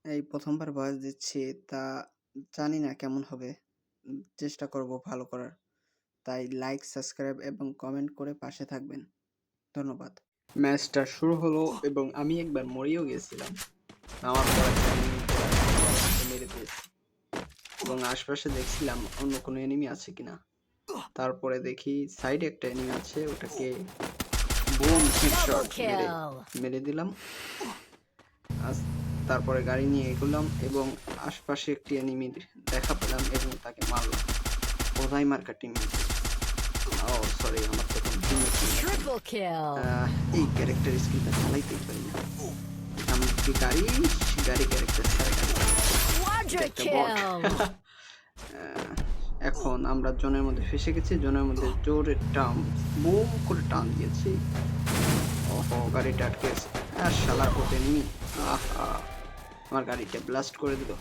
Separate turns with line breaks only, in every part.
এই প্রথমবার ভয়েস দিচ্ছি, তা জানি না কেমন হবে। চেষ্টা করব ভালো করার। তাই লাইক, সাবস্ক্রাইব এবং কমেন্ট করে পাশে থাকবেন। ধন্যবাদ। ম্যাচটা শুরু হলো এবং আমি একবার মরেও গেছিলাম। আমার পর একটা enemy আমাকে মেরে দিয়েছে এবং আশপাশে দেখছিলাম অন্য কোনো এনিমি আছে কিনা। তারপরে দেখি সাইডে একটা এনিমি আছে, ওটাকে বুম হেডশট মেরে মেরে দিলাম। তারপরে গাড়ি নিয়ে এগোলাম এবং আশপাশে একটি এনিমির দেখা পেলাম এবং তাকে মারলাম। খোদাই মার্কা টিমমেট। ও সরি, আমার তো কোনো টিমমেট এই ক্যারেক্টার স্কিলটা চালাইতেই পারি না। আমি কি গাড়ি গাড়ি ক্যারেক্টার ছাড়া গাড়ি একটা বট। এখন আমরা জোনের মধ্যে ফেসে গেছি, জোনের মধ্যে জোরে টান বুম করে টান দিয়েছি। ওহো, গাড়িটা আটকে গেছে। আর শালা কোটে নি। আহা, আমার গাড়িটা ব্লাস্ট করে দিল।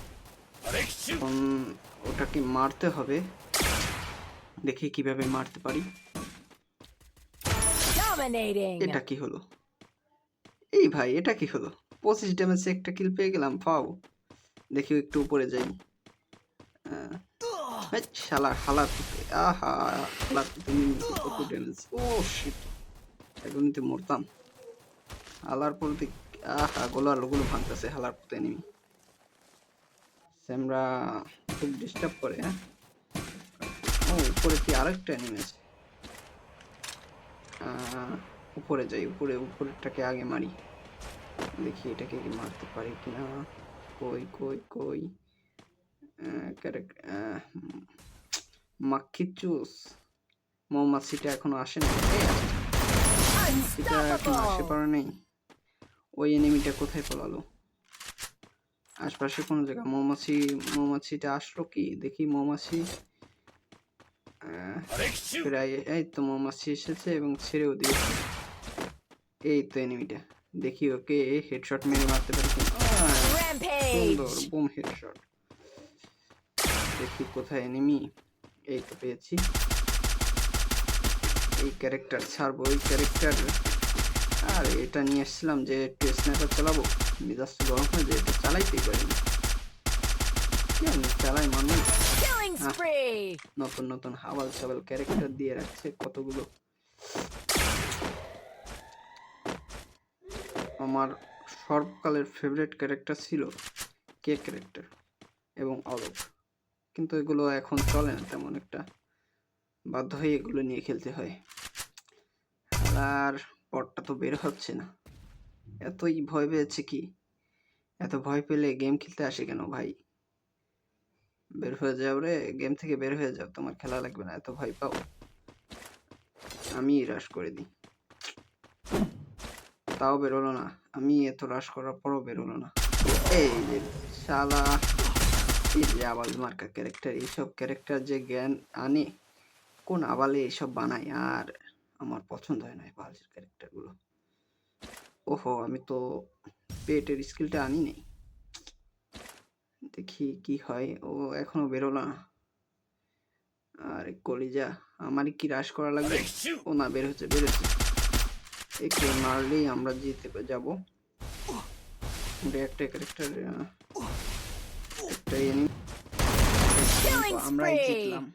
এখন ওটাকে মারতে হবে, দেখি কিভাবে মারতে পারি। এটা কি হলো? এই ভাই, এটা কি হলো? 25 ড্যামেজে একটা কিল পেয়ে গেলাম। পাও, দেখি একটু উপরে যাই। শালা হালার পুতে, আহা হালার পুতে কত ড্যামেজ। ও শিট, এখনই মরতাম। হালার পুতে, আহা গোলার লোগুলো ভাঙতেছে হালার পুতে এনিমি। স্যামরা খুব ডিস্টার্ব করে। হ্যাঁ, ও উপরে কি আরেকটা এনিমি আছে? উপরে যাই, উপরেরটাকে আগে মারি, দেখি এটাকে কি মারতে পারি কিনা। কই কই কই মাক্কি চুস, মৌমাছিটা এখনো আসে না। এটা এখন আসে পারে নেই। ওই এনিমিটা কোথায় পলালো? আশপাশে কোনো জায়গা মৌমাছিটা আসলো কি দেখি। মৌমাছি প্রায়, এই তো মৌমাছি এসেছে এবং ছেড়েও দিয়েছে। এই তো এনিমিটা, দেখি ওকে হেডশট মেরে মারতে পারি কিনা। সুন্দর বুম হেডশট। দেখি কোথায় এনিমি। এই তো পেয়েছি। এই ক্যারেক্টার ছাড়বো, এই ক্যারেক্টার। আর এটা নিয়ে এসেছিলাম যে একটু স্নাইপার চালাবো, মেজাজ গরম হয়ে যায়, এটা চালাইতেই পারি না। চালাই মানুষ নতুন নতুন হাবাল সাবাল ক্যারেক্টার দিয়ে রাখছে কতগুলো। আমার সর্বকালের ফেভারিট ক্যারেক্টার ছিল কে ক্যারেক্টার এবং অলোক, কিন্তু এগুলো এখন চলে না তেমন একটা, বাধ্য হয়ে এগুলো নিয়ে খেলতে হয়। আর পটটা তো বের হচ্ছে না। এতই ভয় পেয়েছে কি? এত ভয় পেলে গেম খেলতে আসে কেন ভাই? বের হয়ে যাও রে, গেম থেকে বের হয়ে যাও, তোমার খেলা লাগবে না, এত ভয় পাও। আমি রাশ করে দিই, তাও বেরোলো না। আমি এত রাশ করার পরও বেরোলো না। এই যে শালা, এই যে আবাল মার্কা ক্যারেক্টার, এইসব ক্যারেক্টার যে জ্ঞান আনে, কোন আবালে এইসব বানায়, আর আমার পছন্দ হয় না এই বালের ক্যারেক্টার গুলো। ওহো, আমি তো পেটের স্কিলটা আনি নেই। দেখি কি হয়। ও এখনো বেরোলো না। আরে কলিজা, আমারই কি রাশ করা লাগবে? ও না, বের হচ্ছে। একে মারলেই আমরা জিতে যাবো। একটা ক্যারেক্টার, একটা এনিমি, আমরাই জিতলাম।